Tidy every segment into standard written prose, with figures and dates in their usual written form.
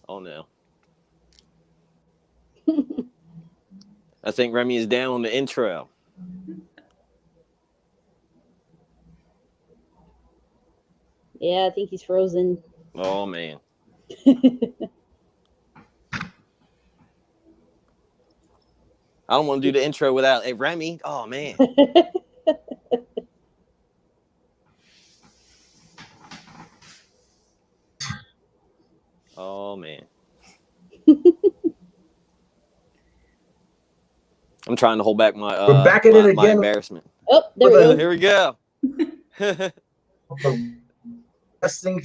Oh no. I think Remy is down on the intro. Yeah, I think he's frozen. Oh man. I don't want to do the intro without Remy. Oh man. Oh man. I'm trying to hold back my We're back at it my again. embarrassment. Oh, there we go. Here we go. Wrestling.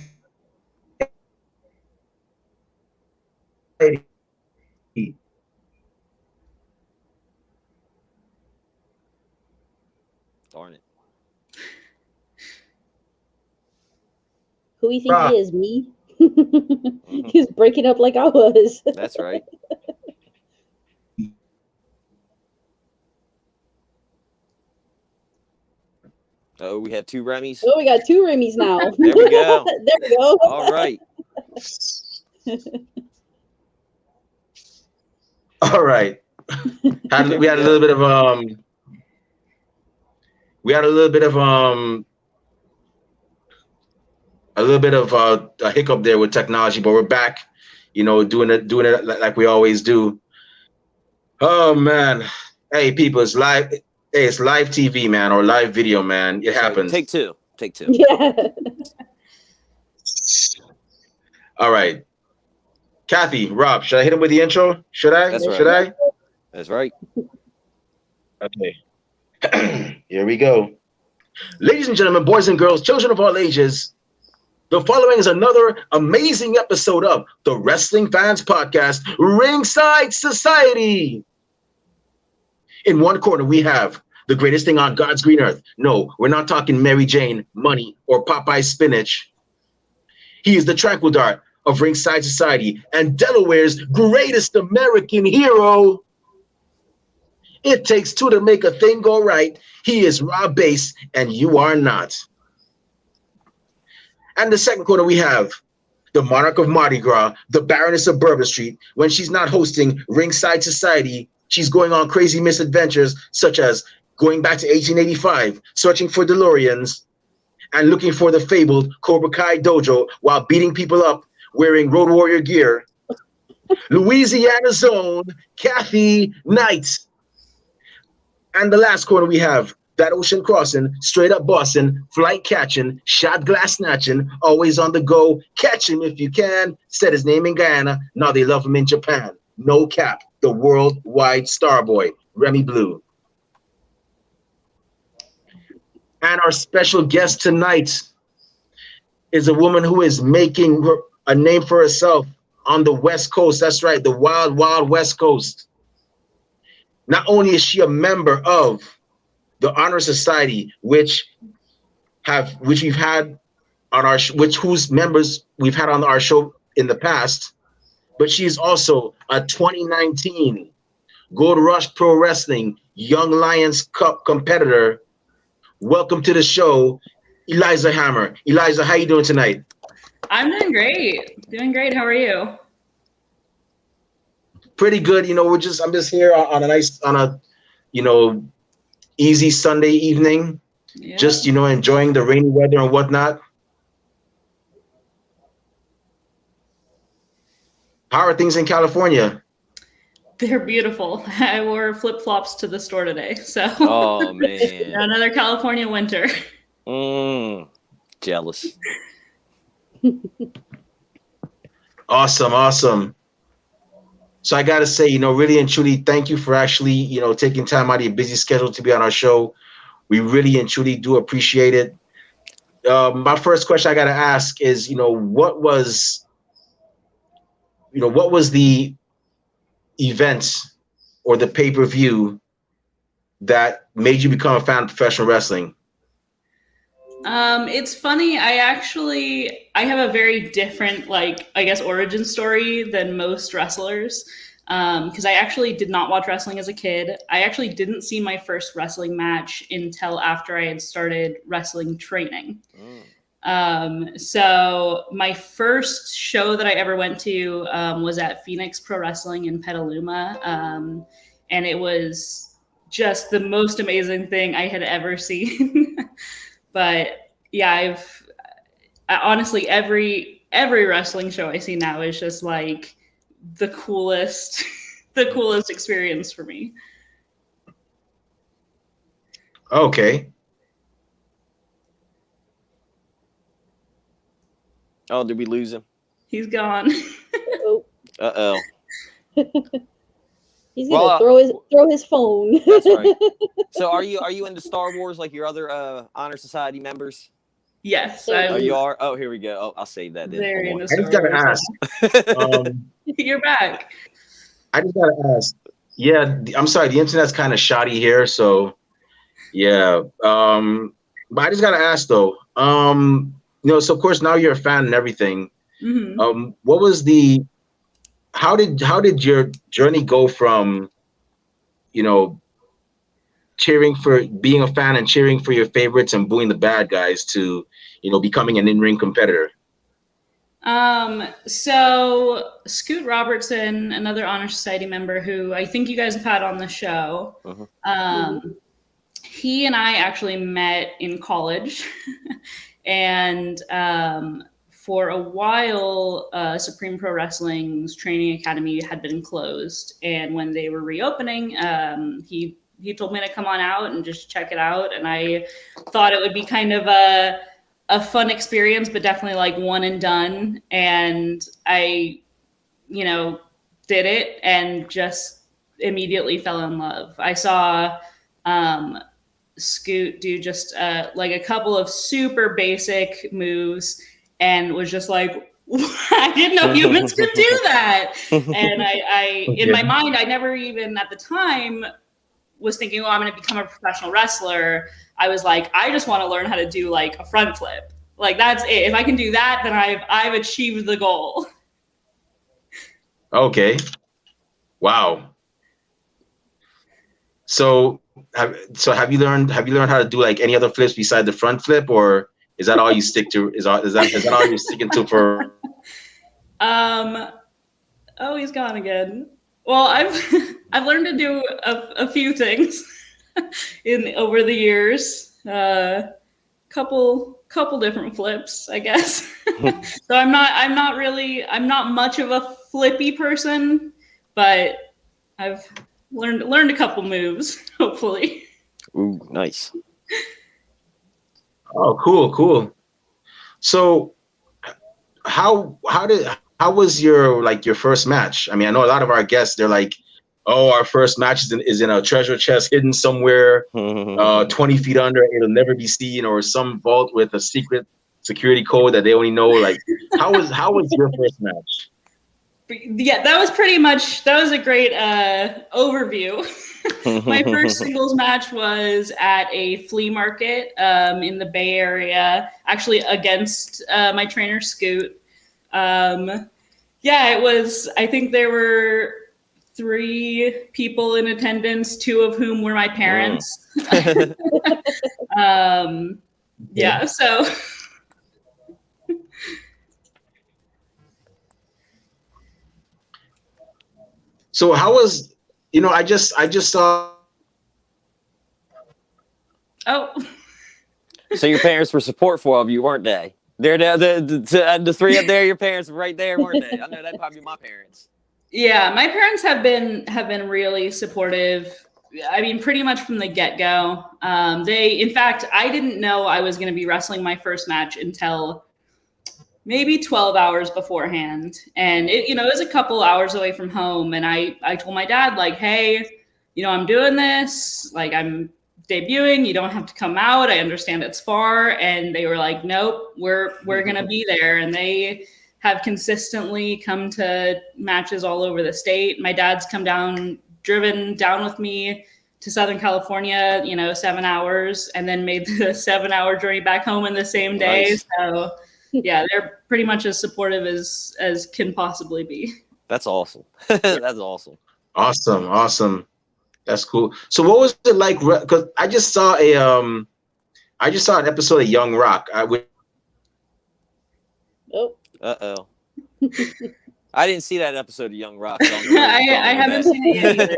Darn it. Who do you think he is? Me? He was breaking up like I was. That's right. Oh, we have two Remys. Oh, we got two Remys now. There we go. There we go. All right. All right. We had a little bit of a hiccup there with technology, but we're back. You know, doing it like we always do. Oh man, hey people, it's live. Hey, it's live TV, man, or live video, man. It happens. Take two. Yeah. All right. Kathy, Rob, should I hit him with the intro? Should I? That's right. Should I? That's right. Okay. Here we go. Ladies and gentlemen, boys and girls, children of all ages, the following is another amazing episode of the Wrestling Fans Podcast, Ringside Society. In one corner, we have the greatest thing on God's green earth. No, we're not talking Mary Jane, money, or Popeye spinach. He is the tranquil dart of Ringside Society and Delaware's greatest American hero. It takes two to make a thing go right. He is Rob Bass, and you are not. And the second corner, we have the monarch of Mardi Gras, the Baroness of Bourbon Street. When she's not hosting Ringside Society, she's going on crazy misadventures, such as going back to 1885, searching for DeLoreans, and looking for the fabled Cobra Kai dojo while beating people up wearing Road Warrior gear. Louisiana's own Kathy Knight. And the last corner, we have that ocean crossing, straight up Boston, flight catching, shot glass snatching, always on the go, catch him if you can, said his name in Guyana, now they love him in Japan. No cap, the worldwide star boy, Remy Blue. And our special guest tonight is a woman who is making a name for herself on the West Coast. That's right, the wild, wild West Coast. Not only is she a member of the Honor Society, whose members we've had on our show in the past, but she's also a 2019 Gold Rush Pro Wrestling Young Lions Cup competitor. Welcome to the show, Eliza Hammer. Eliza, how you doing tonight? I'm doing great. How are you? Pretty good. You know, I'm just here on a easy Sunday evening. Yeah. Just, enjoying the rainy weather and whatnot. How are things in California? They're beautiful. I wore flip-flops to the store today, so. Oh man. Another California winter. Jealous. Awesome. So I gotta say, really and truly, thank you for actually, taking time out of your busy schedule to be on our show. We really and truly do appreciate it. My first question I gotta ask is, what was the event or the pay-per-view that made you become a fan of professional wrestling? It's funny. I have a very different, origin story than most wrestlers. Because I actually did not watch wrestling as a kid. I actually didn't see my first wrestling match until after I had started wrestling training. So my first show that I ever went to was at Phoenix Pro Wrestling in Petaluma, and it was just the most amazing thing I had ever seen. But yeah, honestly every wrestling show I see now is just like the coolest experience for me. Okay. Oh, did we lose him? He's gone. Uh-oh. He's gonna throw his phone. That's right. So are you into Star Wars like your other Honor Society members? Yes. Oh, you are? Oh, here we go. Oh, I'll save that then. I just gotta ask. You're back. I just gotta ask. Yeah, I'm sorry, the internet's kind of shoddy here, so yeah. But I just gotta ask though. So of course now you're a fan and everything. Mm-hmm. How did your journey go from, cheering for being a fan and cheering for your favorites and booing the bad guys to, becoming an in-ring competitor? So Scoot Robertson, another Honor Society member who I think you guys have had on the show, he and I actually met in college. And for a while, Supreme Pro Wrestling's training academy had been closed. And when they were reopening, he told me to come on out and just check it out. And I thought it would be kind of a fun experience, but definitely like one and done. And I, did it and just immediately fell in love. I saw Scoot do just like a couple of super basic moves and was just like, I didn't know humans could do that. And I in my mind, I never even at the time was thinking, I'm going to become a professional wrestler. I was like, I just want to learn how to do like a front flip. Like that's it. If I can do that, then I've achieved the goal. Okay. Wow. So have you learned how to do like any other flips besides the front flip, or is that all you stick to? Is that all you're sticking to for? Oh, he's gone again. Well, I've learned to do a few things over the years. Couple different flips, I guess. So I'm not much of a flippy person, but I've learned a couple moves, hopefully. Ooh, nice. Oh, cool. So how was your first match? I mean, I know a lot of our guests, they're like, oh, our first match is in a treasure chest hidden somewhere 20 feet under, it'll never be seen, or some vault with a secret security code that they only know. Like, how was your first match? Yeah, that was a great overview. My first singles match was at a flea market in the Bay Area, actually against my trainer Scoot. It was, I think there were 3 people in attendance, 2 of whom were my parents. So. So how was, I just saw. Oh. So your parents were support for you, weren't they? They're the 3 up there. Your parents were right there, weren't they? I know that'd probably be my parents. Yeah, my parents have been really supportive. I mean, pretty much from the get-go. In fact, I didn't know I was going to be wrestling my first match until maybe 12 hours beforehand. And it was a couple hours away from home. And I told my dad, like, hey, I'm doing this, like I'm debuting, you don't have to come out. I understand it's far. And they were like, nope, we're going to be there. And they have consistently come to matches all over the state. My dad's driven down with me to Southern California, 7 hours, and then made the 7-hour journey back home in the same day. Nice. So yeah, they're pretty much as supportive as can possibly be. That's awesome. That's awesome. Awesome. That's cool. So what was it like? Because I just saw an episode of Young Rock. Oh. Uh-oh. I didn't see that episode of Young Rock. So I haven't seen it yet either.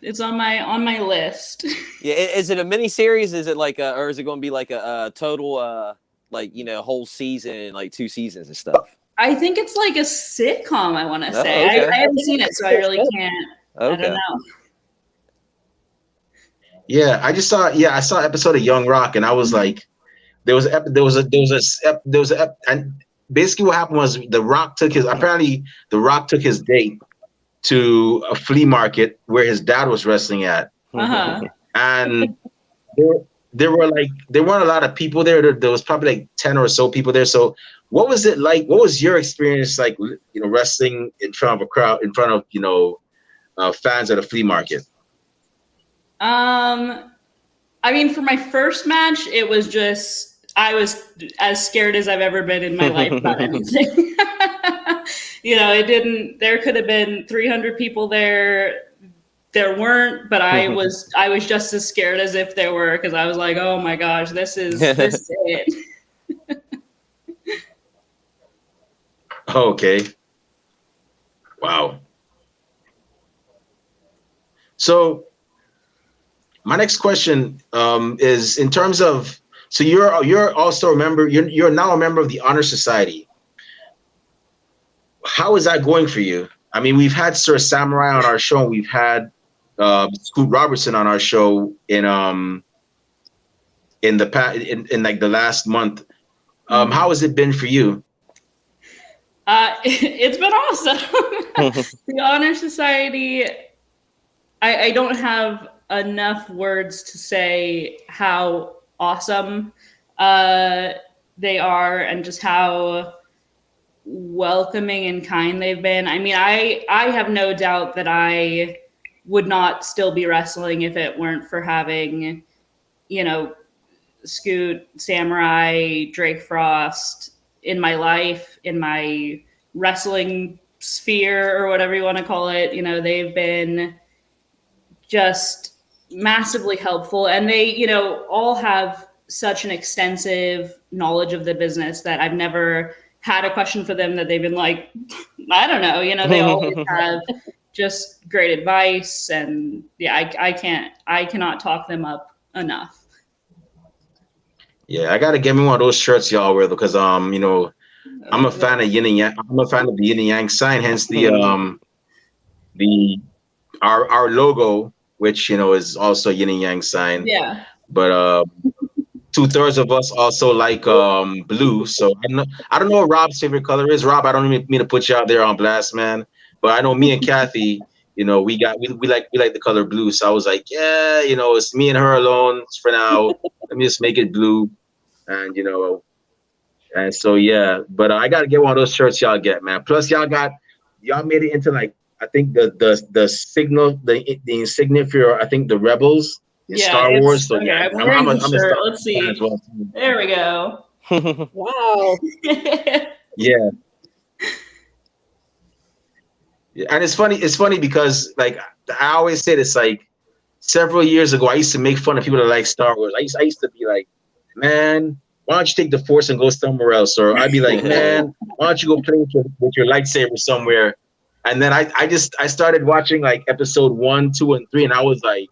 It's on my list. Yeah, is it a mini series? Is it like or is it going to be like a total like whole season, like 2 seasons and stuff? I think it's like a sitcom. I want to say. Okay. I haven't seen it, so I really can't. Okay. I don't know. Yeah, I saw an episode of Young Rock, and I was like, and basically what happened was The Rock took his date to a flea market where his dad was wrestling at, and there weren't a lot of people there. There was probably like 10 or so people there. So what was it like? What was your experience like? Wrestling in front of a crowd, in front of fans at a flea market. I mean, for my first match, it was just I was as scared as I've ever been in my life about anything. It didn't. There could have been 300 people there. There weren't, but I was just as scared as if there were, because I was like, oh my gosh, this is it. Okay. Wow. So my next question is in terms of, so you're also a member, you're now a member of the Honor Society. How is that going for you? I mean, we've had Sir Samurai on our show. We've had Scoot Robertson on our show in like the last month. How has it been for you? It's been awesome. The Honor Society, I don't have enough words to say how awesome they are and just how welcoming and kind they've been. I mean, I have no doubt that I would not still be wrestling if it weren't for having, Scoot, Samurai, Drake Frost in my life, in my wrestling sphere, or whatever you want to call it. They've been just massively helpful, and they all have such an extensive knowledge of the business that I've never had a question for them that they've been like, I don't know. They always have just great advice, and yeah, I cannot talk them up enough. Yeah, I gotta get me one of those shirts y'all wear, because I'm a fan of yin and yang. I'm a fan of the yin and yang sign, hence our logo, which is also a yin and yang sign. Yeah. But 2/3 of us also like blue. So I don't know what Rob's favorite color is. Rob, I don't mean to put you out there on blast, man. But I know me and Kathy, we like the color blue. So I was like, yeah, it's me and her alone for now. Let me just make it blue, and and so yeah. But I gotta get one of those shirts y'all get, man. Plus y'all made it into like, I think the signal, the insignia for, I think, the Rebels in Star Wars. So okay, yeah, I'm a Star Wars. Let's see. As well. There we go. Wow. Yeah. Yeah, and it's funny because, like, I always say this, like, several years ago, I used to make fun of people that like Star Wars. I used to be like, man, why don't you take the Force and go somewhere else? Or I'd be like, man, why don't you go play with your lightsaber somewhere? And then I started watching like episode 1, 2, and 3, and I was like,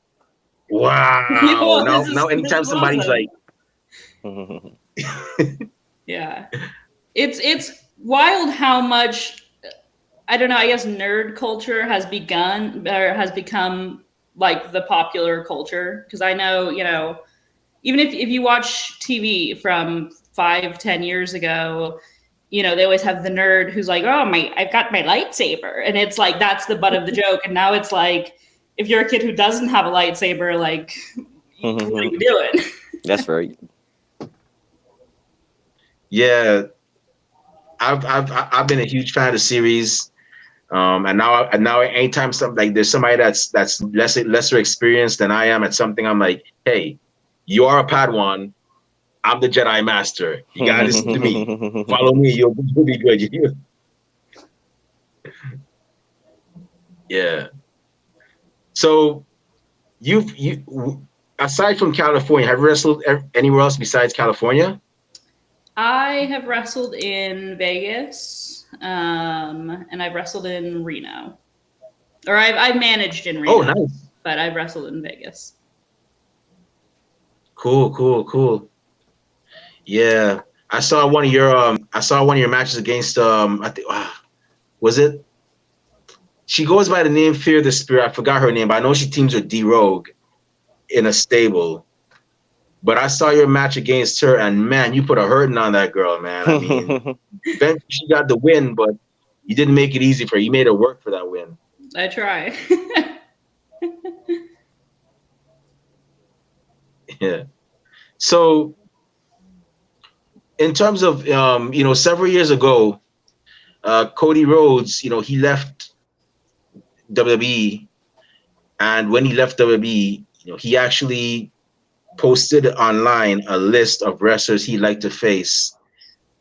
wow. Now anytime somebody's awesome. Like, yeah, it's wild how much, I don't know, I guess nerd culture has become like the popular culture. Because I know, even if you watch TV from 5-10 years ago, they always have the nerd who's like, oh, I've got my lightsaber. And it's like, that's the butt of the joke. And now it's like, if you're a kid who doesn't have a lightsaber, like, what are you doing? That's right. Yeah. I've been a huge fan of the series. And now anytime there's somebody that's lesser experienced than I am at something, I'm like, hey, you are a Padawan. I'm the Jedi Master. You gotta listen to me. Follow me. You'll be good. Yeah. So you aside from California, have you wrestled anywhere else besides California? I have wrestled in Vegas, and I've wrestled in Reno, or I've managed in Reno, Oh, nice. but I've wrestled in Vegas. Cool. Yeah, I saw one of your matches against I think was it? She goes by the name Fear the Spirit. I forgot her name, but I know she teams with D Rogue in a stable. But I saw your match against her, and man, you put a hurting on that girl, man. I mean, eventually she got the win, but you didn't make it easy for her. You made her work for that win. I try. Yeah. So, in terms of several years ago, Cody Rhodes, he left WWE, and when he left WWE, he actually posted online a list of wrestlers he'd like to face,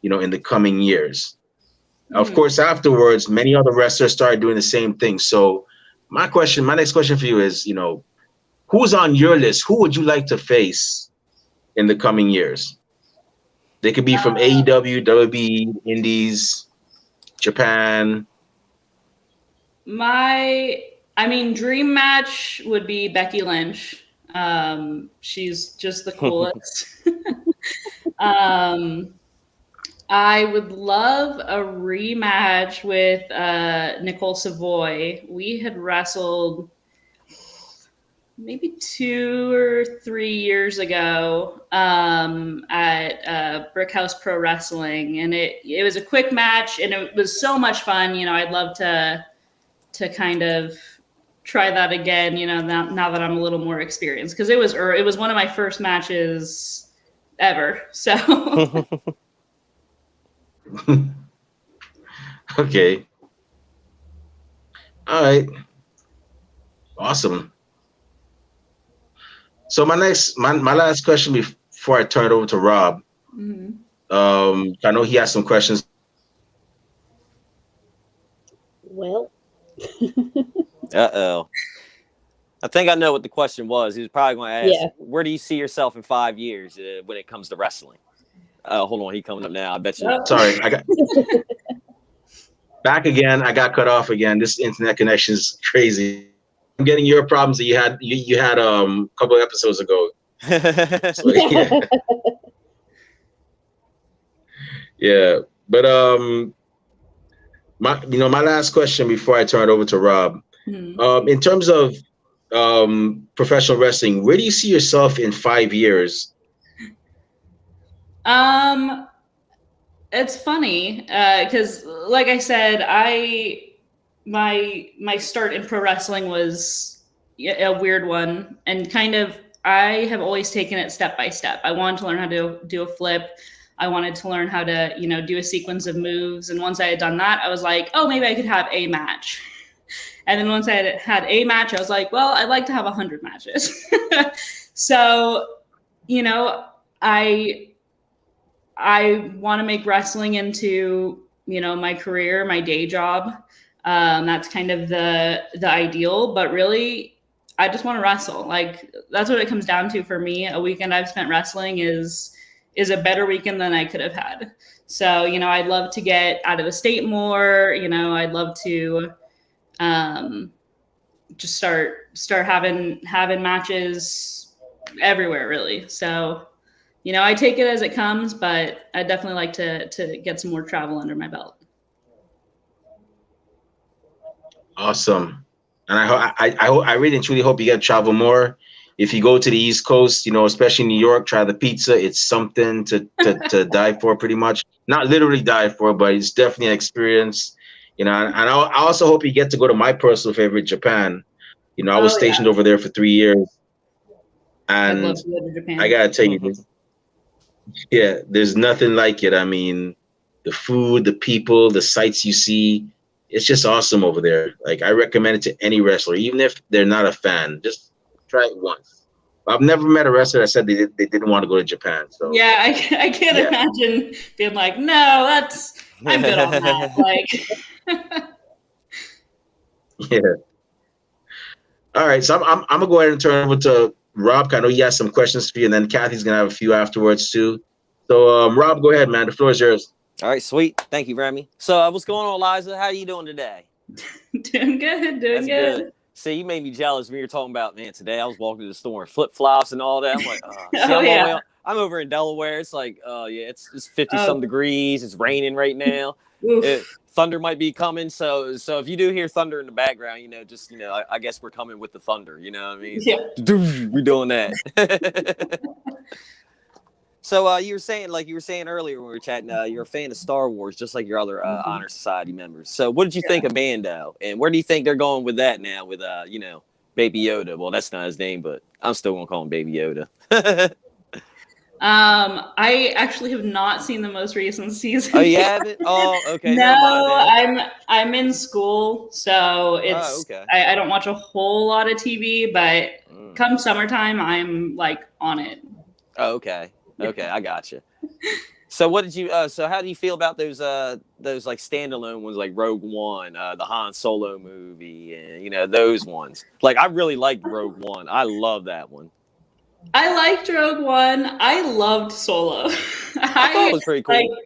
in the coming years. Of course, afterwards, many other wrestlers started doing the same thing. So my next question for you is, who's on your list? Who would you like to face in the coming years? They could be from AEW, WWE, Indies, Japan. Dream match would be Becky Lynch. She's just the coolest. I would love a rematch with Nicole Savoy. We had wrestled maybe 2 or 3 years ago at Brickhouse Pro Wrestling, and it was a quick match, and it was so much fun. I'd love to kind of try that again, now that I'm a little more experienced, because it was one of my first matches ever. So Okay. All right. Awesome. So my last question before I turn it over to Rob. I know he has some questions. Well. Uh-oh. I think I know what the question was. He was probably going to ask, where do you see yourself in 5 years when it comes to wrestling? Hold on, he's coming up now. I bet you. Sorry, I got back again. I got cut off again. This internet connection is crazy. I'm getting your problems that you had a couple of episodes ago. So, yeah. Yeah, but my last question before I turn it over to Rob. In terms of professional wrestling, where do you see yourself in 5 years? It's funny because, like I said, my start in pro wrestling was a weird one, and kind of I have always taken it step by step. I wanted to learn how to do a flip. I wanted to learn how to, do a sequence of moves. And once I had done that, I was like, oh, maybe I could have a match. And then once I had a match, I was like, well, I'd like to have 100 matches. So, I want to make wrestling into, my career, my day job. That's kind of the ideal, but really I just want to wrestle. Like, that's what it comes down to for me. A weekend I've spent wrestling is a better weekend than I could have had. So, I'd love to get out of the state more. I'd love to just start having matches everywhere, really. So, I take it as it comes, but I'd definitely like to get some more travel under my belt. Awesome. And I really and truly hope you get to travel more. If you go to the East Coast, especially New York, try the pizza. It's something to die for, pretty much. Not literally die for, but it's definitely an experience. And I also hope you get to go to my personal favorite, Japan. I was stationed over there for 3 years. And I'd love to go to Japan. I got to tell you this. Yeah, there's nothing like it. I mean, the food, the people, the sights you see, it's just awesome over there. Like, I recommend it to any wrestler, even if they're not a fan. Just try it once. I've never met a wrestler that said they didn't want to go to Japan. So yeah, I can't imagine being like, no, I'm good on that. Like, yeah. All right, so I'm gonna go ahead and turn over to Rob. I know he has some questions for you, and then Kathy's gonna have a few afterwards too. So, Rob, go ahead, man. The floor is yours. All right, sweet. Thank you, Remy. So, what's going on, Eliza? How are you doing today? Doing good. That's good. See, you made me jealous when you were talking about, man, today I was walking to the store in flip-flops and all that. I'm like, see, I'm over in Delaware. It's like, it's 50-some degrees. It's raining right now. Thunder might be coming. So if you do hear thunder in the background, I guess we're coming with the thunder. You know what I mean? Yeah. We're doing that. So you were saying earlier when we were chatting, you're a fan of Star Wars, just like your other Honor Society members. So what did you think of Mando, and where do you think they're going with that now? With Baby Yoda. Well, that's not his name, but I'm still gonna call him Baby Yoda. I actually have not seen the most recent season. Oh, you haven't? Oh, okay. No, I'm in school, so it's I don't watch a whole lot of TV, but come summertime, I'm like on it. Oh, okay. Okay, I gotcha. So what did you so how do you feel about those like standalone ones like Rogue One, the Han Solo movie, and those ones? Like, I really liked Rogue One. I love that one. I liked Rogue One. I loved Solo. I thought it was pretty cool.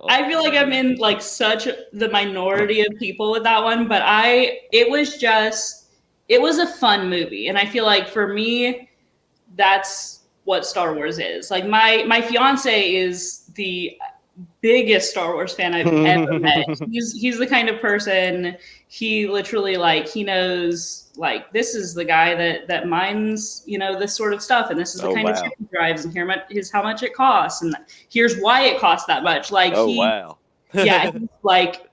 I feel like I'm in like such the minority of people with that one, but it was a fun movie, and I feel like for me, that's what Star Wars is. Like my fiance is the biggest Star Wars fan I've ever met. He's the kind of person, he literally he knows this is the guy that mines this sort of stuff, and this is the kind of ship he drives, and here's how much it costs, and here's why it costs that much.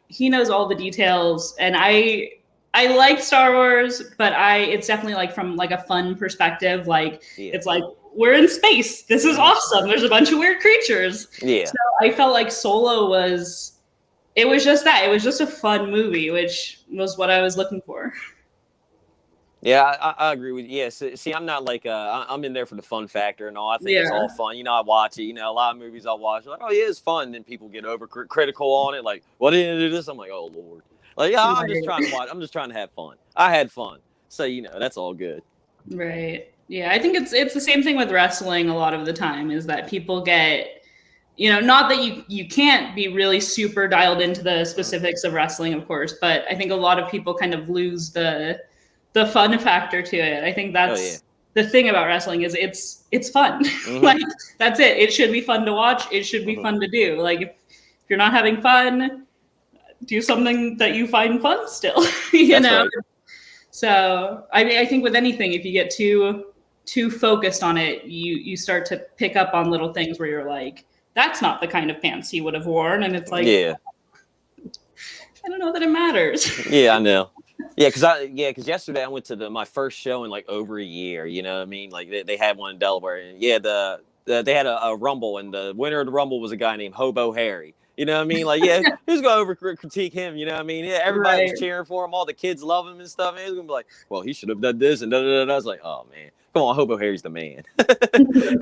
He knows all the details, and I like Star Wars, but it's definitely from a fun perspective. It's like, we're in space. This is awesome. There's a bunch of weird creatures. Yeah. So I felt like Solo was just that. It was just a fun movie, which was what I was looking for. Yeah, I agree with you. Yeah, see, I'm not I'm in there for the fun factor and all. I think it's all fun. I watch it. A lot of movies I watch, like, oh yeah, it's fun. Then people get critical on it, like, what did you do this? I'm like, oh Lord. I'm just trying to watch. I'm just trying to have fun. I had fun. So, that's all good. Right. Yeah, I think it's the same thing with wrestling a lot of the time, is that people get, not that you can't be really super dialed into the specifics of wrestling, of course, but I think a lot of people kind of lose the fun factor to it. I think that's the thing about wrestling, is it's fun. Mm-hmm. That's it. It should be fun to watch. It should be fun to do. If you're not having fun, do something that you find fun still, Right. So I think with anything, if you get too focused on it, you start to pick up on little things where you're like, that's not the kind of pants he would have worn, and it's like, I don't know that it matters. Yeah, I know. Yeah, because yesterday I went to my first show in over a year. You know what I mean? They had one in Delaware, and they had a Rumble, and the winner of the Rumble was a guy named Hobo Harry. You know what I mean? Who's going to critique him? You know what I mean? Yeah, everybody was cheering for him. All the kids love him and stuff. And he's going to be like, well, he should have done this and da-da-da-da. I was like, oh, man. Come on, Hobo Harry's the man.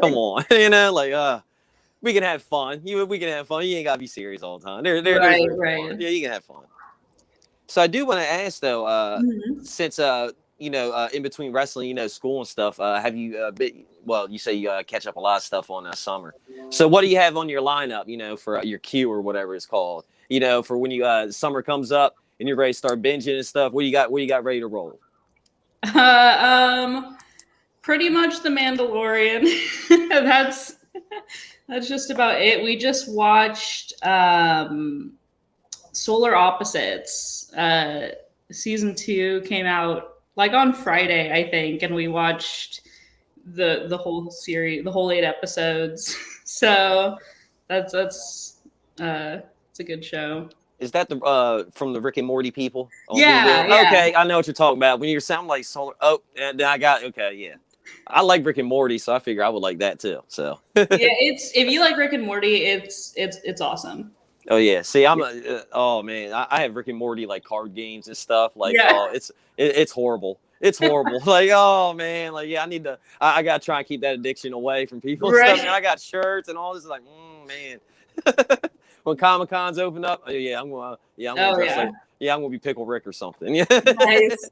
Come on. We can have fun. We can have fun. You ain't got to be serious all the time. Right. Yeah, you can have fun. So I do want to ask, though, since, in between wrestling, school and stuff, have you you say you catch up a lot of stuff on summer. So what do you have on your lineup, for your queue or whatever it's called, for when you summer comes up and you're ready to start binging and stuff? What do you got ready to roll? Pretty much The Mandalorian. That's just about it. We just watched Solar Opposites. Season 2 came out on Friday, I think, and we watched the whole series, the whole 8 episodes. So it's a good show. Is that from the Rick and Morty people? Yeah. Okay, I know what you're talking about. When you sound like Solar, and I got I like Rick and Morty, so I figure I would like that too. So if you like Rick and Morty, it's awesome. Oh yeah, see, oh man, I have Rick and Morty card games and stuff. It's horrible. It's horrible. Oh man, I gotta try and keep that addiction away from people. Right. And stuff. And I got shirts and all this. Man. When Comic-Cons open up, I'm gonna I'm gonna be Pickle Rick or something. Yeah. Nice.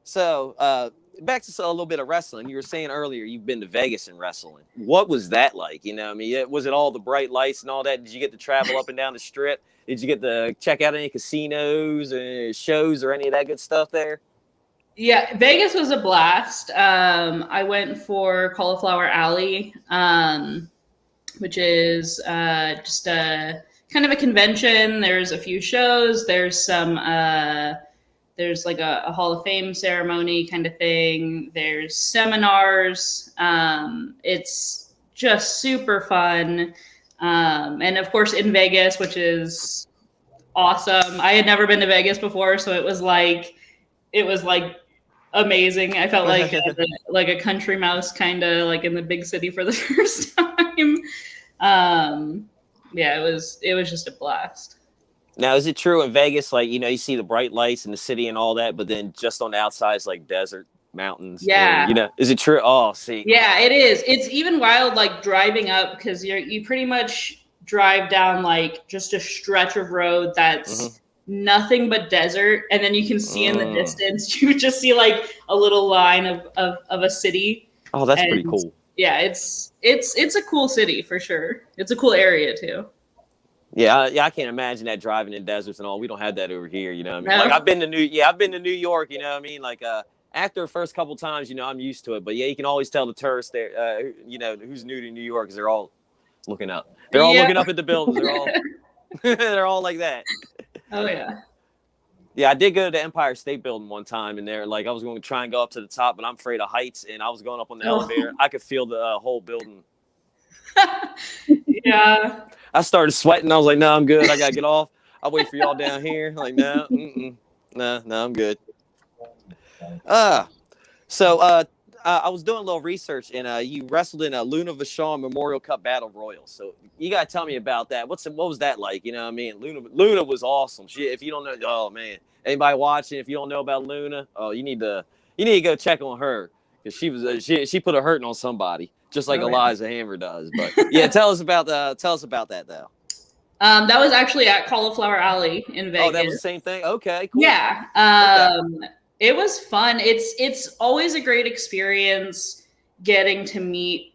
So back to a little bit of wrestling. You were saying earlier you've been to Vegas and wrestling. What was that like? You know, I mean, was it all the bright lights and all that? Did you get to travel up and down the strip? Did you get to check out any casinos and shows or any of that good stuff there? Yeah, Vegas was a blast. I went for Cauliflower Alley, which is just a kind of a convention. There's a few shows. There's some, there's like a Hall of Fame ceremony kind of thing. There's seminars. It's just super fun. And of course in Vegas, which is awesome. I had never been to Vegas before, so it was like amazing. I felt like a country mouse, kind of like in the big city for the first time. Yeah, it was just a blast. Now, is it true in Vegas, like, you know, you see the bright lights in the city and all that, but then just on the outside is like desert, mountains? Yeah. And, you know, is it true? Oh, see. Yeah, it is. It's even wild, like driving up, because you pretty much drive down like just a stretch of road that's nothing but desert, and then you can see in the distance, you just see like a little line of a city. Oh, that's pretty cool. Yeah, it's a cool city for sure. It's a cool area too. Yeah, I can't imagine that driving in deserts and all. We don't have that over here, you know what I mean? No. Like I've been to New York, you know what I mean? Like after the first couple times, you know, I'm used to it. But yeah, you can always tell the tourists there, you know, who's new to New York, because they're all looking up. They're all looking up at the buildings. They're all they're all like that. Oh yeah. Yeah, I did go to the Empire State Building one time, and there, like, I was going to try and go up to the top, but I'm afraid of heights, and I was going up on the elevator. I could feel the whole building. Yeah. I started sweating. I was like, no, I'm good. I got to get off. I'll wait for y'all down here. Like, no, no, I'm good. So I was doing a little research, and you wrestled in a Luna Vachon Memorial Cup Battle Royal. So you got to tell me about that. What was that like? You know what I mean? Luna was awesome. If you don't know, oh, man. Anybody watching, if you don't know about Luna, oh, you need to go check on her, because she was she put a hurting on somebody, just like Eliza Hammer does. But yeah, tell us about that though. That was actually at Cauliflower Alley in Vegas. Oh, that was the same thing. Okay, cool. Yeah. It was fun. It's always a great experience getting to meet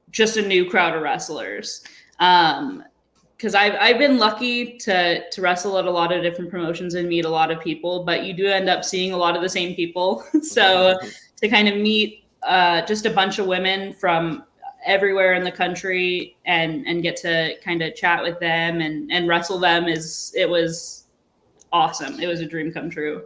just a new crowd of wrestlers. Because I've been lucky to wrestle at a lot of different promotions and meet a lot of people, but you do end up seeing a lot of the same people. So to kind of meet just a bunch of women from everywhere in the country and get to kind of chat with them and wrestle them, it was awesome. It was a dream come true.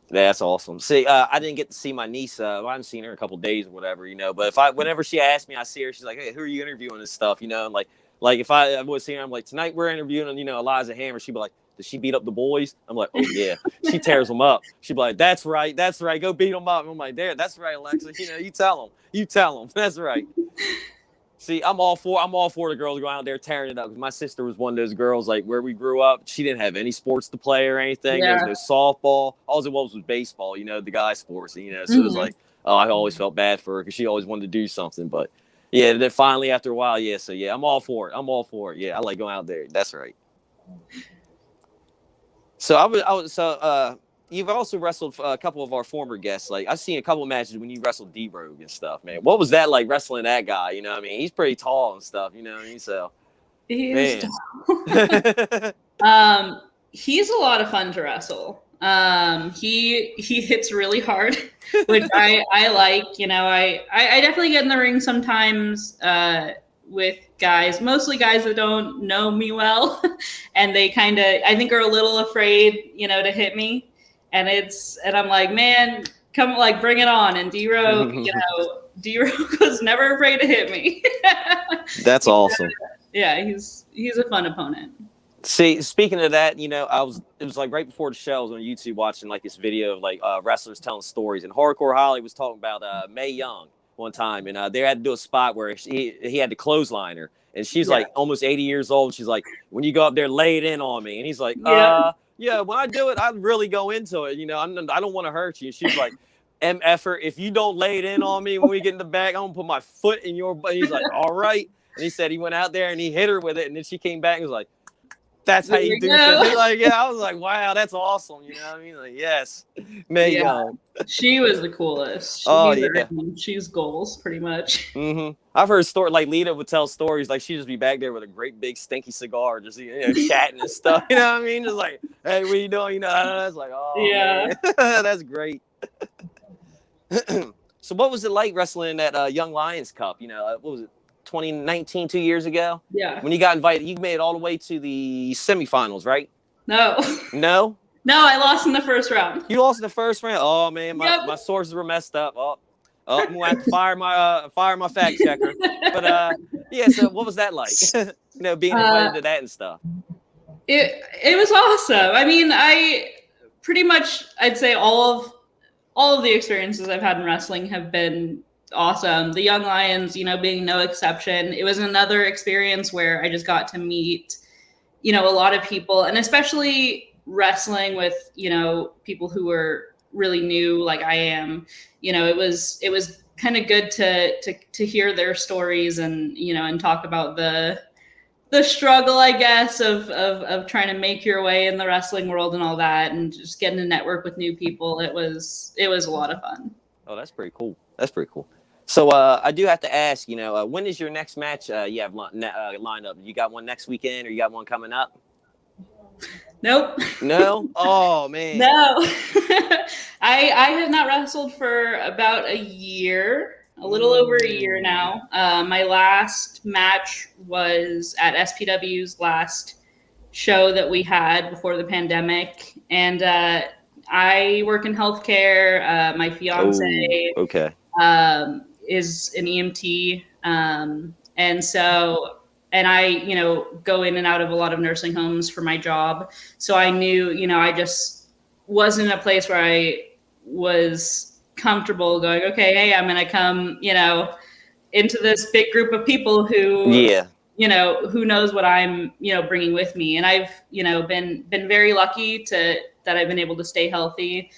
That's awesome. See, I didn't get to see my niece. I haven't seen her in a couple of days or whatever, you know. But whenever she asks me, I see her. She's like, "Hey, who are you interviewing and stuff?" You know, and like if I was seeing her, I'm like, "Tonight we're interviewing, you know, Eliza Hammer." She'd be like, "Does she beat up the boys?" I'm like, "Oh yeah, she tears them up." She'd be like, "That's right, go beat them up." I'm like, "There, that's right, Alexa. You know, you tell them, that's right." See, I'm all for the girls going out there tearing it up. Because my sister was one of those girls, like, where we grew up, she didn't have any sports to play or anything. Yeah. There was no softball. All it was baseball, you know, the guy sports. You know, so it was like, oh, I always felt bad for her because she always wanted to do something. But yeah, then finally after a while, yeah. So yeah, I'm all for it. Yeah, I like going out there. That's right. So you've also wrestled a couple of our former guests. Like, I've seen a couple of matches when you wrestled D-Rogue and stuff, man. What was that like, wrestling that guy? You know what I mean? He's pretty tall and stuff, you know what I mean? So, he is tall. He's a lot of fun to wrestle. He hits really hard, which I like. You know, I definitely get in the ring sometimes with guys, mostly guys that don't know me well, and they kind of, I think, are a little afraid, you know, to hit me. And I'm like, man, come, like, bring it on. And D-Rogue, you know, D-Rogue was never afraid to hit me. That's awesome. Yeah, he's a fun opponent. See, speaking of that, you know, it was like right before the show, I was on YouTube watching like this video of like wrestlers telling stories, and Hardcore Holly was talking about Mae Young one time, and they had to do a spot where he had to clothesline her, and she's like almost 80 years old. And she's like, when you go up there, lay it in on me. And he's like, yeah, when I do it, I really go into it. You know, I don't want to hurt you. And she's like, effort, if you don't lay it in on me when we get in the back, I'm going to put my foot in your butt. He's like, all right. And he said he went out there and he hit her with it. And then she came back and was like, That's how you do go. things. Like, yeah, I was like, wow, that's awesome. You know what I mean? Like, yes, Mae Young. She was the coolest. Oh, These yeah. are she's goals, pretty much. I've heard story like Lita would tell stories like she'd just be back there with a great big stinky cigar, just chatting and stuff. You know what I mean? Just like, hey, what you doing? You know, I was like, oh man, that's great. So, what was it like wrestling in that Young Lions Cup? You know, what was it, 2019, 2 years ago? Yeah. When you got invited, you made it all the way to the semifinals, right? No. No. No, I lost in the first round. You lost in the first round. Oh man, my sources were messed up. Oh, I'm gonna have to fire my fact checker. But yeah. So what was that like? Being invited to that and stuff. It was awesome. I mean, I'd say all of the experiences I've had in wrestling have been awesome. The Young Lions, being no exception. It was another experience where I just got to meet, a lot of people, and especially wrestling with, people who were really new, like I am. It was kind of good to hear their stories and, and talk about the struggle, I guess, of trying to make your way in the wrestling world and all that, and just getting to network with new people. It was a lot of fun. Oh, that's pretty cool. So I do have to ask, when is your next match you have lined up? You got one next weekend, or you got one coming up? Nope. No? Oh man. No. I have not wrestled for about a year. A little over a year now. My last match was at SPW's last show that we had before the pandemic. And I work in healthcare. My fiance is an EMT. And I, go in and out of a lot of nursing homes for my job. So I knew, I just wasn't in a place where I was comfortable going, okay, hey, I'm going to come, into this big group of people who, who knows what I'm, bringing with me. And I've, been very lucky that I've been able to stay healthy.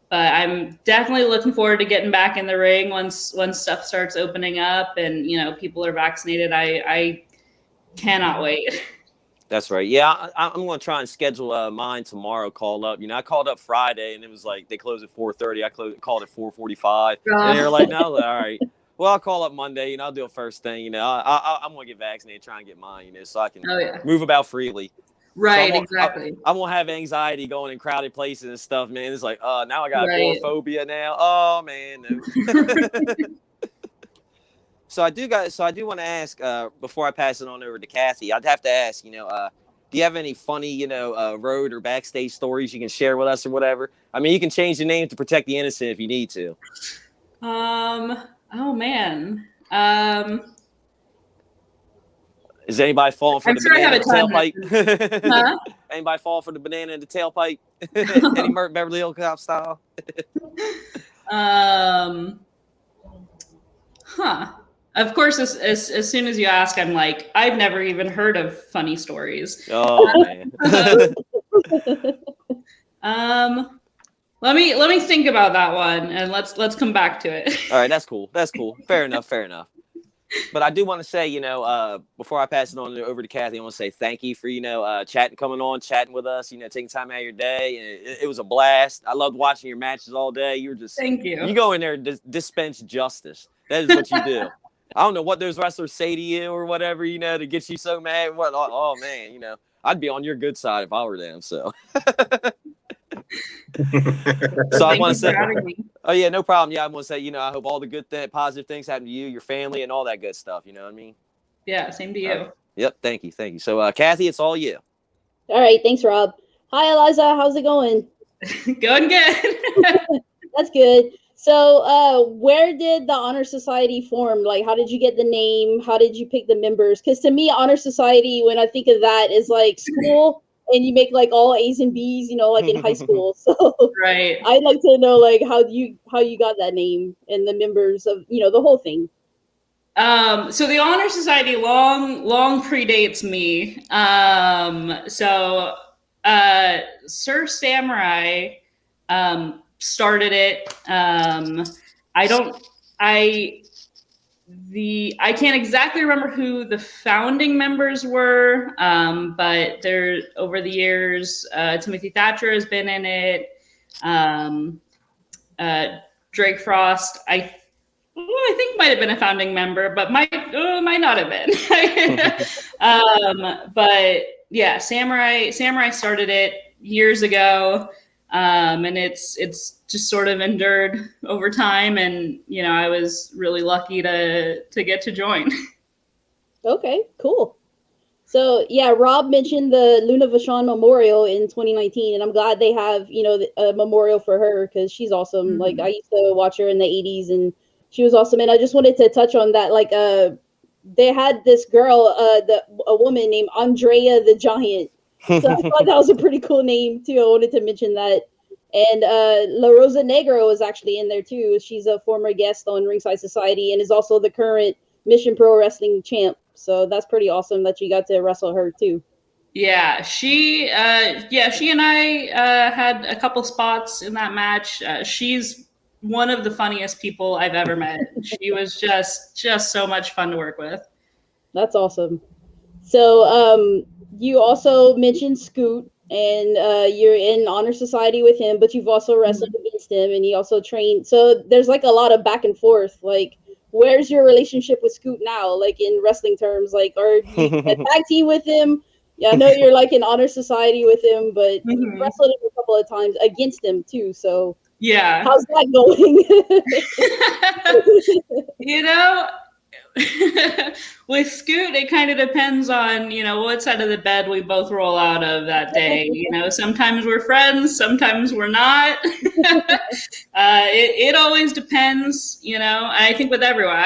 But I'm definitely looking forward to getting back in the ring once stuff starts opening up and, people are vaccinated. I cannot wait. That's right. Yeah, I'm going to try and schedule mine tomorrow. Call up. I called up Friday and it was like they closed at 4:30. I called at 4:45, and they were like, "No, all right. Well, I'll call up Monday. I'll do it first thing. I'm going to get vaccinated, try and get mine. So I can move about freely." Right, so exactly. I won't have anxiety going in crowded places and stuff, man. It's like, now I got agoraphobia now. Oh man. No. So I do want to ask before I pass it on over to Kathy. I'd have to ask, do you have any funny, road or backstage stories you can share with us or whatever? I mean, you can change the name to protect the innocent if you need to. Oh man. Is anybody falling for the banana in the tailpipe? Huh? Anybody fall for the banana in the tailpipe? Any Beverly Hills Cop style? Of course, as soon as you ask, I'm like, I've never even heard of funny stories. Oh man. Let me think about that one, and let's come back to it. All right, that's cool. Fair enough. But I do want to say, before I pass it on over to Kathy, I want to say thank you for, chatting with us, taking time out of your day. It was a blast. I loved watching your matches all day. Thank you. You go in there and dispense justice. That is what you do. I don't know what those wrestlers say to you or whatever, to get you so mad. Oh man, I'd be on your good side if I were them. So. So I want to say, oh yeah, no problem. Yeah, I want to say, I hope all the good positive things happen to you, your family, and all that good stuff. You know what I mean? Yeah, same to you. Right. Yep, thank you. So, Kathy, it's all you. All right, thanks, Rob. Hi, Eliza. How's it going? Going good. That's good. So, where did the Honor Society form? Like, how did you get the name? How did you pick the members? Because to me, Honor Society, when I think of that, is like school. And you make like all A's and B's, like in high school. So right. I'd like to know like how you got that name and the members of the whole thing. So the Honor Society long predates me. So Sir Samurai started it. I can't exactly remember who the founding members were, but there over the years, Timothy Thatcher has been in it. Drake Frost, I think might have been a founding member, but might not have been. But yeah, Samurai started it years ago, and it's just sort of endured over time. And I was really lucky to get to join. Okay, cool. So yeah, Rob mentioned the Luna Vachon Memorial in 2019, and I'm glad they have a memorial for her because she's awesome. Mm-hmm. Like I used to watch her in the 80s, and she was awesome. And I just wanted to touch on that. Like they had this girl, a woman named Andrea the Giant. So I thought that was a pretty cool name too. I wanted to mention that. And La Rosa Negro is actually in there too. She's a former guest on Ringside Society and is also the current Mission Pro Wrestling champ. So that's pretty awesome that you got to wrestle her too. Yeah, she and I had a couple spots in that match. She's one of the funniest people I've ever met. She was just so much fun to work with. That's awesome. So you also mentioned Scoot, and you're in Honor Society with him, but you've also wrestled against him, and he also trained. So there's like a lot of back and forth. Like, where's your relationship with Scoot now? Like in wrestling terms, like, are you a tag team with him? Yeah, I know you're like in Honor Society with him, but you wrestled him a couple of times against him too. So yeah, how's that going? With Scoot, it kind of depends on, what side of the bed we both roll out of that day. Sometimes we're friends, sometimes we're not. It always depends, I think with everyone,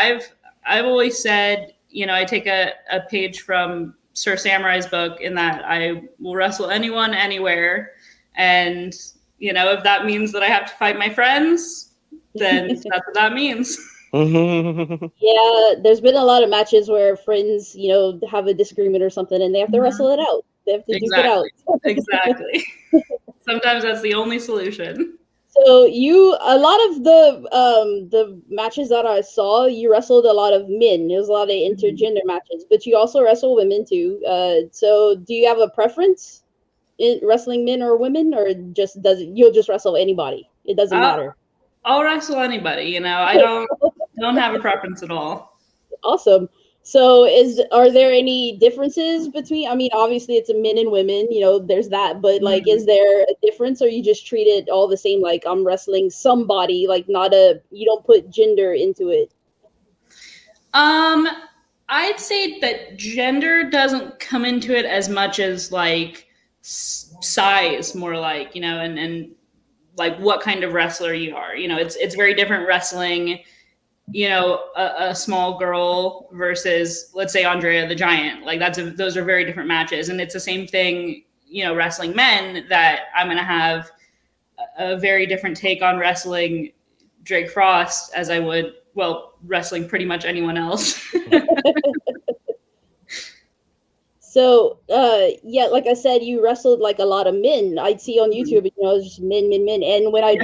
I've always said, I take a page from Sir Samurai's book in that I will wrestle anyone, anywhere. And, if that means that I have to fight my friends, then that's what that means. Yeah, there's been a lot of matches where friends, have a disagreement or something, and they have to wrestle it out. They have to duke it out. Exactly. Sometimes that's the only solution. So a lot of the matches that I saw, you wrestled a lot of men. There was a lot of intergender matches, but you also wrestle women too. So do you have a preference in wrestling men or women, or you'll just wrestle anybody? It doesn't matter. I'll wrestle anybody. I don't have a preference at all. Awesome. So are there any differences between, obviously it's a men and women, there's that, but like, is there a difference, or you just treat it all the same? Like I'm wrestling somebody, like you don't put gender into it. I'd say that gender doesn't come into it as much as like size, more like, and like what kind of wrestler you are. It's very different wrestling, a small girl versus, let's say, Andrea the Giant. Like those are very different matches. And it's the same thing, wrestling men, that I'm going to have a very different take on wrestling Drake Frost as I would, wrestling pretty much anyone else. So, like I said, you wrestled like a lot of men. I'd see on YouTube, just men. And when I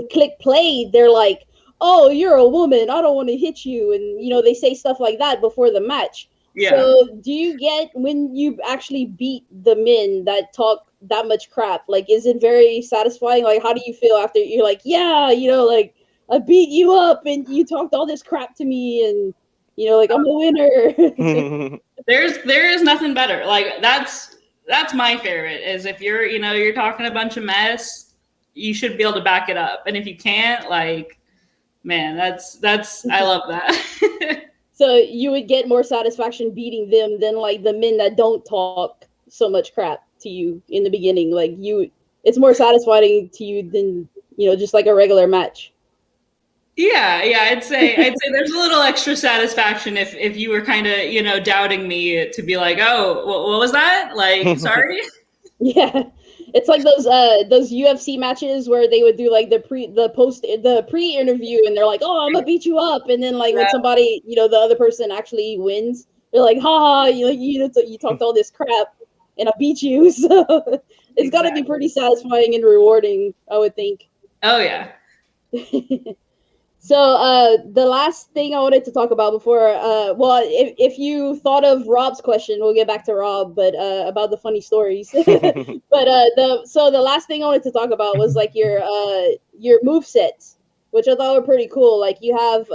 click play, they're like, "Oh, you're a woman. I don't want to hit you." And, they say stuff like that before the match. Yeah. So do you get, when you actually beat the men that talk that much crap, like, is it very satisfying? Like, how do you feel after you're like, yeah, like I beat you up and you talked all this crap to me and, like I'm a winner. There is nothing better. Like that's my favorite, is if you're talking a bunch of mess, you should be able to back it up. And if you can't, like, man, that's I love that. So you would get more satisfaction beating them than like the men that don't talk so much crap to you in the beginning. Like it's more satisfying to you than, just like a regular match. Yeah, I'd say there's a little extra satisfaction if you were kind of, doubting me, to be like, oh, what was that? Like, sorry. Yeah. It's like those UFC matches where they would do like the pre-interview, and they're like, "Oh, I'm gonna beat you up," and then like when somebody, the other person actually wins, they're like, "Ha, you talked all this crap, and I beat you." So it's got to be pretty satisfying and rewarding, I would think. Oh yeah. So the last thing I wanted to talk about before, well, if you thought of Rob's question, we'll get back to Rob, but about the funny stories. But the last thing I wanted to talk about was like your move sets, which I thought were pretty cool. Like you have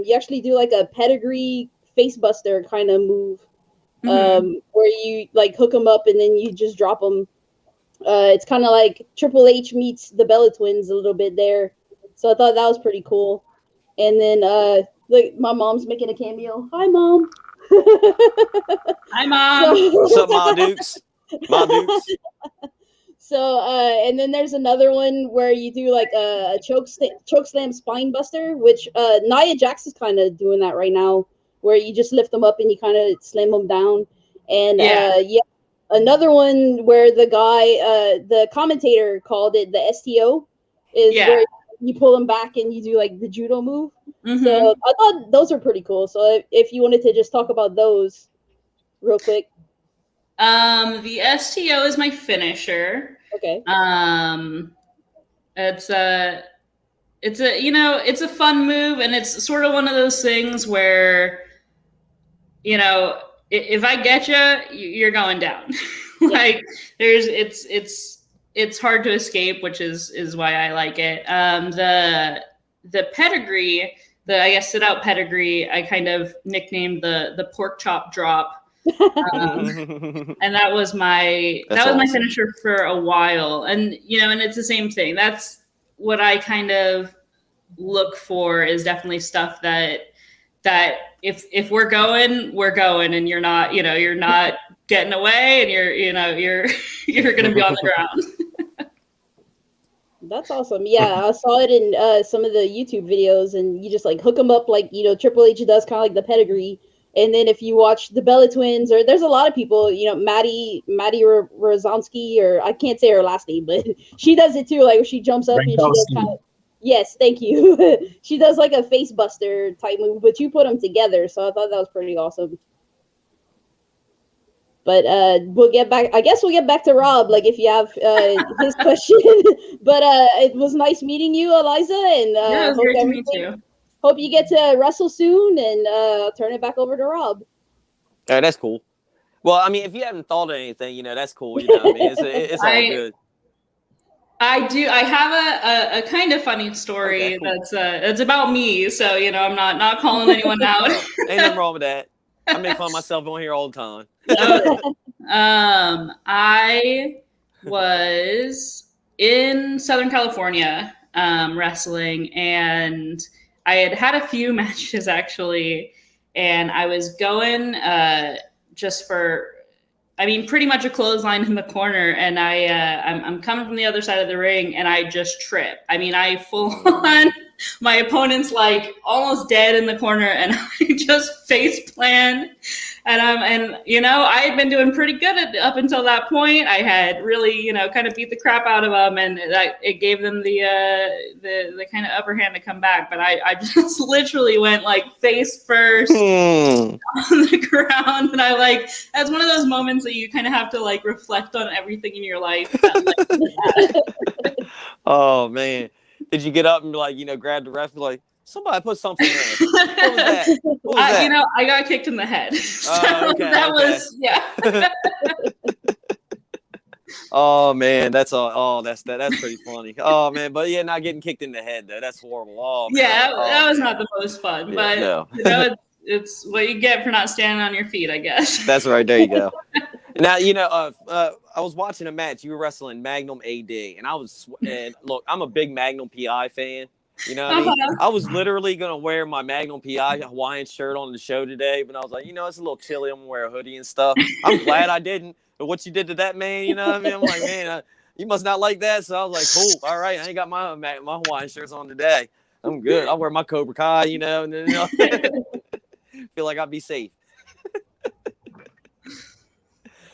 you actually do like a pedigree facebuster kind of move, where you like hook them up and then you just drop them. It's kind of like Triple H meets the Bella Twins a little bit there. So I thought that was pretty cool. And then like my mom's making a cameo. Hi, Mom. Hi, Mom. What's up, Ma Dukes? Ma Dukes. So and then there's another one where you do like a choke slam spine buster, which Nia Jax is kind of doing that right now, where you just lift them up and you kind of slam them down. And another one where the guy, the commentator called it the STO, is where you pull them back and you do like the judo move. So I thought those are pretty cool. So if you wanted to just talk about those real quick. The STO is my finisher. Okay. It's a it's a fun move, and it's sort of one of those things where, you know, if I get you, you're going down. Like it's hard to escape, which is why I like it. The pedigree, I guess sit out pedigree, I kind of nicknamed the pork chop drop. And that was my finisher for a while. And and it's the same thing. That's what I kind of look for, is definitely stuff that if we're going, and you're not getting away, and you're gonna be on the ground. That's awesome. Yeah, I saw it in some of the YouTube videos, and you just like hook them up like Triple H does, kind of like the pedigree. And then if you watch the Bella Twins, or there's a lot of people, Maddie Rozanski, or I can't say her last name, but she does it too. Like she jumps up and she does kind of, yes, thank you. She does like a face buster type move, but you put them together. So I thought that was pretty awesome. But we'll get back to Rob, like if you have his question. But it was nice meeting you, Eliza, and yeah, it was great to meet you. Hope you get to wrestle soon, and turn it back over to Rob. Oh, that's cool. Well, I mean, if you haven't thought of anything, that's cool. I mean, it's all good. I do. I have a kind of funny story. Okay, cool. That's about me. So I'm not calling anyone out. Ain't nothing wrong with that. I make fun of myself on here all the time. I was in Southern California wrestling, and I had a few matches actually, and I was going just for, pretty much a clothesline in the corner, and I'm coming from the other side of the ring, and I just trip. I full on, my opponent's like almost dead in the corner, and I just face plant, and I had been doing pretty good up until that point. I had really kind of beat the crap out of them, and it gave them the kind of upper hand to come back. But I just literally went like face first on the ground, and that's one of those moments that you kind of have to like reflect on everything in your life. Oh man. Did you get up and grab the ref and like, somebody put something in? What was that? What was that? I got kicked in the head. So was Oh man, that's pretty funny. Oh man, but yeah, not getting kicked in the head though. That's horrible. Oh man. Yeah, that was not the most fun, but no. It's what you get for not standing on your feet, I guess. That's right. There you go. Now, I was watching a match. You were wrestling Magnum AD, and look, I'm a big Magnum PI fan. You know what I mean? I was literally going to wear my Magnum PI Hawaiian shirt on the show today, but I was like, it's a little chilly. I'm going to wear a hoodie and stuff. I'm glad I didn't. But what you did to that man, you know what I mean? I'm like, man, you must not like that. So I was like, cool. All right. I ain't got my Hawaiian shirts on today. I'm good. I'll wear my Cobra Kai, and feel like I'll be safe.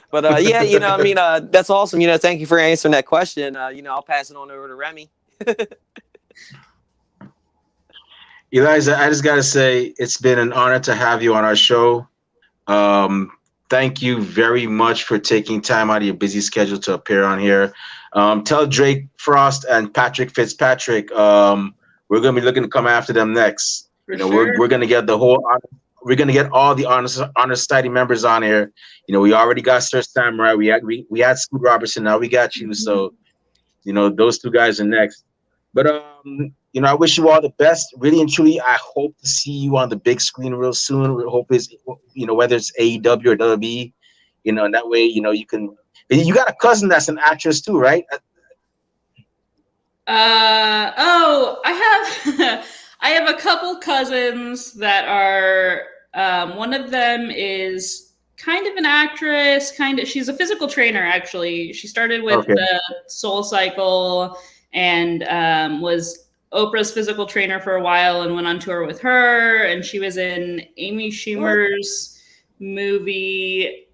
But that's awesome. Thank you for answering that question. I'll pass it on over to Remy. Eliza, I just got to say, it's been an honor to have you on our show. Thank you very much for taking time out of your busy schedule to appear on here. Tell Drake Frost and Patrick Fitzpatrick we're gonna be looking to come after them next. For We're gonna get the whole. We're gonna get all the honor society members on here. We already got Sir Samurai. We had Scoot Robertson. Now we got you. So, those two guys are next. But I wish you all the best. Really and truly, I hope to see you on the big screen real soon. We hope it's whether it's AEW or WWE, and that way you can. You got a cousin that's an actress too, right? I have a couple cousins that are. One of them is kind of an actress. She's a physical trainer actually. She started with the Soul Cycle and was Oprah's physical trainer for a while and went on tour with her. And she was in Amy Schumer's movie.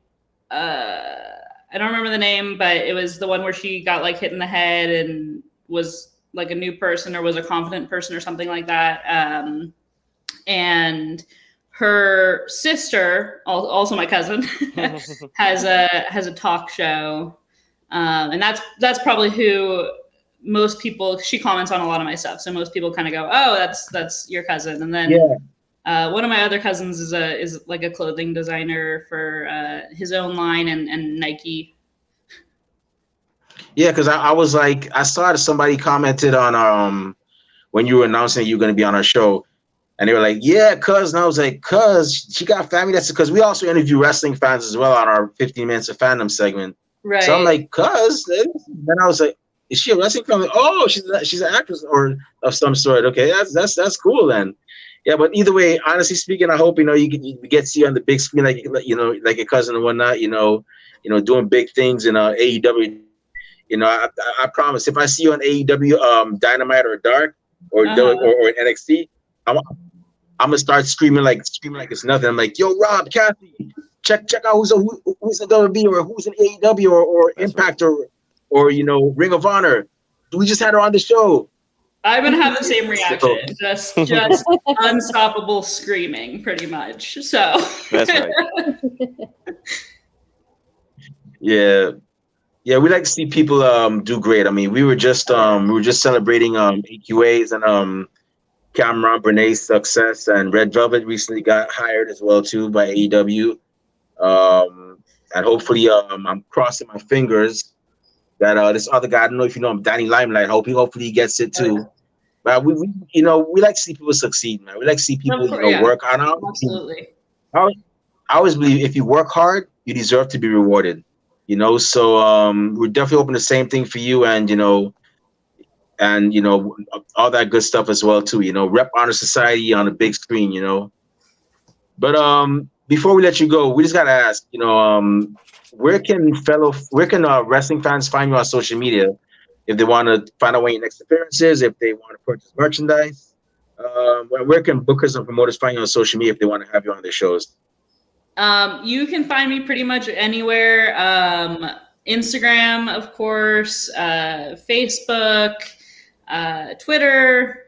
I don't remember the name, but it was the one where she got like hit in the head and was like a new person or was a confident person or something like that. And her sister, also my cousin, has a talk show. And that's probably who most people, she comments on a lot of my stuff. So most people kind of go, oh, that's your cousin. And then one of my other cousins is like a clothing designer for his own line and Nike. Yeah, because I was like, I saw somebody commented on when you were announcing that you were going to be on our show, and they were like, yeah, cuz. And I was like, cuz she got family. That's because we also interview wrestling fans as well on our 15 Minutes of Fandom segment. Right. So I'm like, cuz. Then I was like, is she a wrestling fan? Oh, she's an actress or of some sort. Okay, that's cool then. Yeah, but either way, honestly speaking, I hope you get to see you on the big screen like your cousin and whatnot. Doing big things in AEW. I promise if I see you on AEW, Dynamite or Dark or NXT, I'm gonna start screaming like it's nothing. I'm like, yo, Rob, Kathy, check out who's in WWE or who's in AEW or Impact or Ring of Honor. We just had her on the show. I'm gonna have the same reaction, just unstoppable screaming, pretty much. So that's right. Yeah, we like to see people do great. I mean, we were just celebrating AQA's and Cameron Brene's success, and Red Velvet recently got hired as well too by AEW. And hopefully, I'm crossing my fingers that this other guy, I don't know if you know him, Danny Limelight. Hopefully he gets it too. But we like to see people succeed, man. We like to see people work on it. Absolutely. I always believe if you work hard, you deserve to be rewarded. So we're definitely hoping the same thing for you, and all that good stuff as well too. Rep Honor Society on the big screen. But before we let you go, we just gotta ask, where can wrestling fans find you on social media if they want to find out when your next appearance is, if they want to purchase merchandise? Where can bookers and promoters find you on social media if they want to have you on their shows? You can find me pretty much anywhere. Instagram, of course, Facebook, Twitter,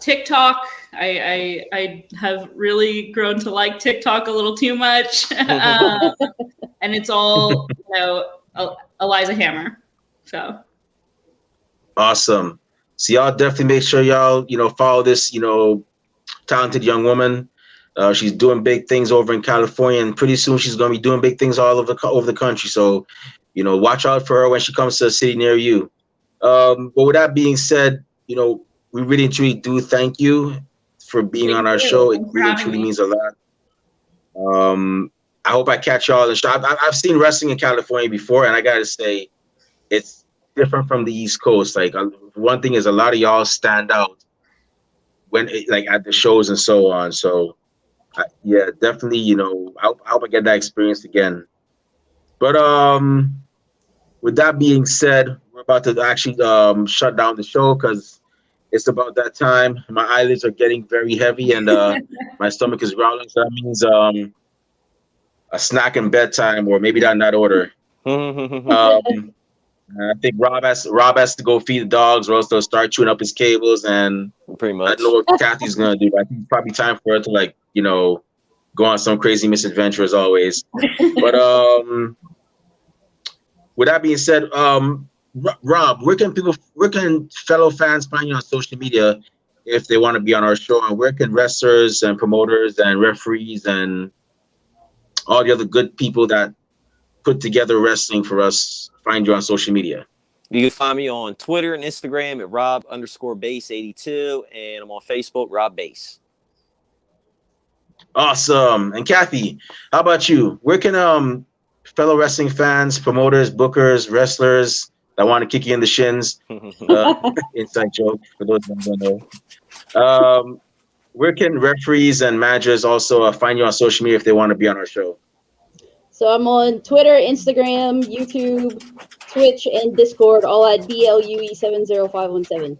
TikTok. I have really grown to like TikTok a little too much. And it's all, Eliza Hammer. So. Awesome. So y'all definitely make sure y'all, follow this, talented young woman. She's doing big things over in California, and pretty soon she's going to be doing big things all over the country. So, watch out for her when she comes to a city near you. But with that being said, we really and truly do thank you for being on our show. It really truly means a lot. I hope I catch y'all in the show. I've seen wrestling in California before, and I got to say, it's different from the East Coast. Like, one thing is a lot of y'all stand out when at the shows and so on. So, yeah, definitely, I hope I get that experience again. But with that being said, we're about to actually shut down the show because it's about that time. My eyelids are getting very heavy and my stomach is growling. So that means a snack and bedtime, or maybe not in that order. I think Rob has to go feed the dogs, or else they'll start chewing up his cables. And pretty much, I don't know what Kathy's gonna do. I think it's probably time for her to go on some crazy misadventure as always. But with that being said, Rob, where can fellow fans find you on social media if they want to be on our show? And where can wrestlers and promoters and referees and all the other good people that put together wrestling for us find you on social media? You can find me on Twitter and Instagram at Rob_Base82, and I'm on Facebook, Rob Base. Awesome. And Kathy, how about you? Where can fellow wrestling fans, promoters, bookers, wrestlers that want to kick you in the shins, inside joke for those that don't know, where can referees and managers also find you on social media if they want to be on our show? So I'm on Twitter, Instagram, YouTube, Twitch, and Discord, all at BLUE70517.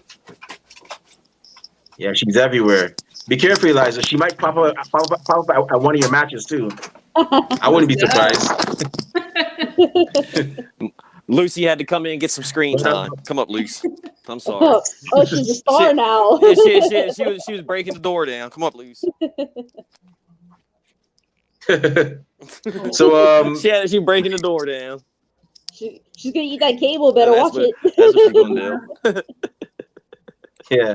Yeah, she's everywhere. Be careful, Eliza. She might pop up at one of your matches too. I wouldn't be surprised. Lucy had to come in and get some screen time. Come up, Lucy. I'm sorry. Oh, she's a star now. She was breaking the door down. Come up, Lucy. So she breaking the door down. She's gonna eat that cable. Better watch it. That's what she's gonna do. Yeah.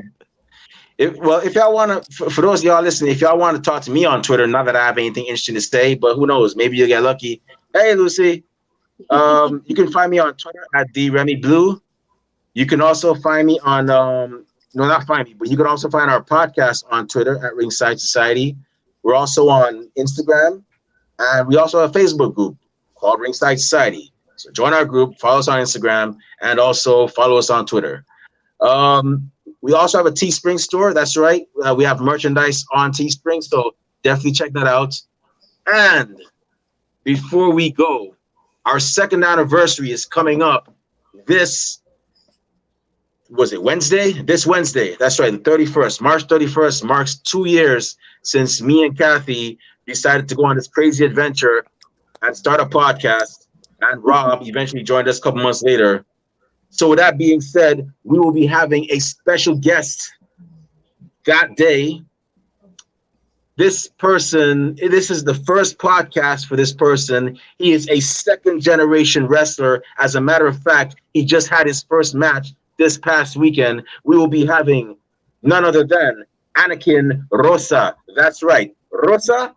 If y'all want to, for those of y'all listening, if y'all want to talk to me on Twitter, not that I have anything interesting to say, but who knows, maybe you'll get lucky. Hey, Lucy. You can find me on Twitter at @DRemyBlue. You can also find me on, no, not find me, but you can also find our podcast on Twitter at Ringside Society. We're also on Instagram, and we also have a Facebook group called Ringside Society. So join our group, follow us on Instagram, and also follow us on Twitter. We also have a Teespring store. That's right. We have merchandise on Teespring, so definitely check that out. And before we go, our second anniversary is coming up this Wednesday? This Wednesday. That's right, the 31st. March 31st marks 2 years since me and Kathy decided to go on this crazy adventure and start a podcast. And Rob eventually joined us a couple months later. So with that being said, we will be having a special guest that day. This is the first podcast for this person. He is a second-generation wrestler. As a matter of fact, he just had his first match this past weekend. We will be having none other than Anakin Rosa. That's right. Rosa,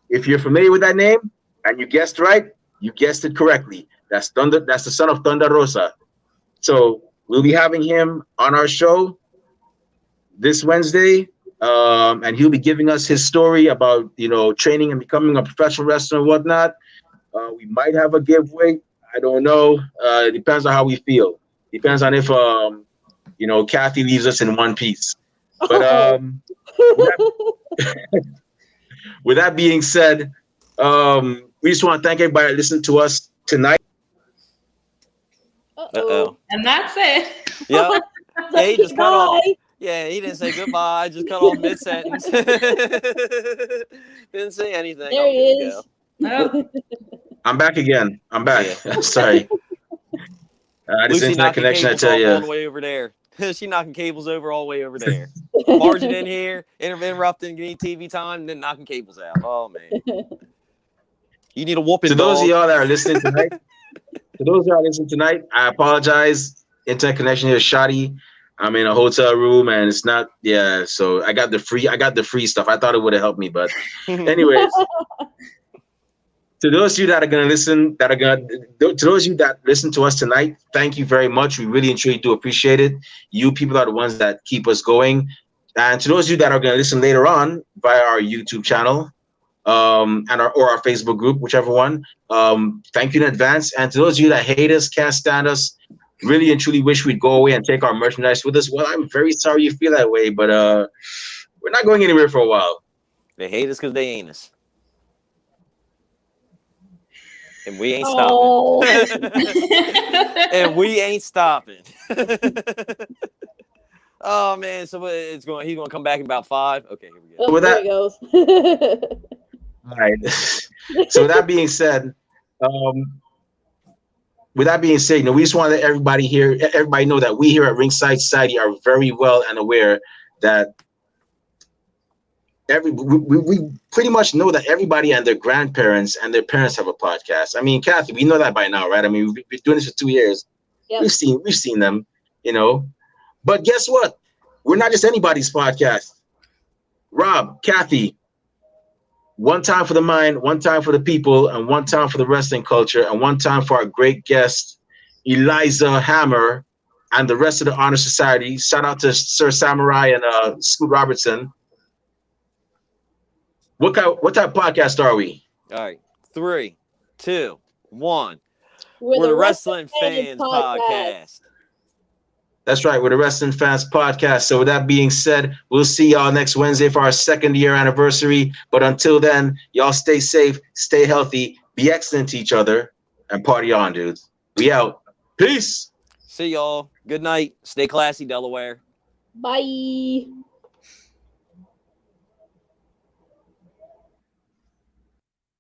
if you're familiar with that name and you guessed right, you guessed it correctly. That's Thunder. That's the son of Thunder Rosa. So we'll be having him on our show this Wednesday, and he'll be giving us his story about, training and becoming a professional wrestler and whatnot. We might have a giveaway. I don't know. It depends on how we feel. Depends on if, Kathy leaves us in one piece. But with that being said, we just want to thank everybody that listened to us tonight. Uh-oh. And that's it. Yep. Yeah, he just cut off. Yeah, he didn't say goodbye. Just cut off mid-sentence. Didn't say anything. There he is. I'm back again. I'm back. Yeah. Sorry. This internet connection, I tell you. All the way over there. She knocking cables over all the way over there. Margin in here, interrupting, getting TV time, and then knocking cables out. Oh, man. You need a whooping. To those of y'all that are listening tonight, I apologize. Internet connection here is shoddy. I'm in a hotel room and it's not. Yeah, so I got the free stuff. I thought it would have helped me, but anyways. To those of you that are gonna listen, to those of you that listen to us tonight, thank you very much. We really and truly do appreciate it. You people are the ones that keep us going. And to those of you that are gonna listen later on via our YouTube channel, and our Facebook group, whichever one. Thank you in advance. And to those of you that hate us, can't stand us, really and truly wish we'd go away and take our merchandise with us. Well, I'm very sorry you feel that way, but we're not going anywhere for a while. They hate us because they ain't us. And we ain't stopping. And we ain't stopping. Oh man, so he's gonna come back in about 5. Okay, here we go. Oh, there he goes. All right. So with that being said, we just want to let everybody know that we here at Ringside Society are very well and aware that we pretty much know that everybody and their grandparents and their parents have a podcast. I mean, Kathy, we know that by now, right? I mean, we've been doing this for 2 years. Yep. We've seen them, But guess what? we're not just anybody's podcast. Rob, Kathy, one time for the mind, one time for the people, and one time for the wrestling culture, and one time for our great guest, Eliza Hammer, and the rest of the Honor Society. Shout out to Sir Samurai and Scoot Robertson. What type of podcast are we? All right. 3, 2, 1. We're the Wrestling Fans Podcast. That's right. We're the Wrestling Fans Podcast. So with that being said, we'll see y'all next Wednesday for our 2nd year anniversary. But until then, y'all stay safe, stay healthy, be excellent to each other, and party on, dudes. We out. Peace. See y'all. Good night. Stay classy, Delaware. Bye.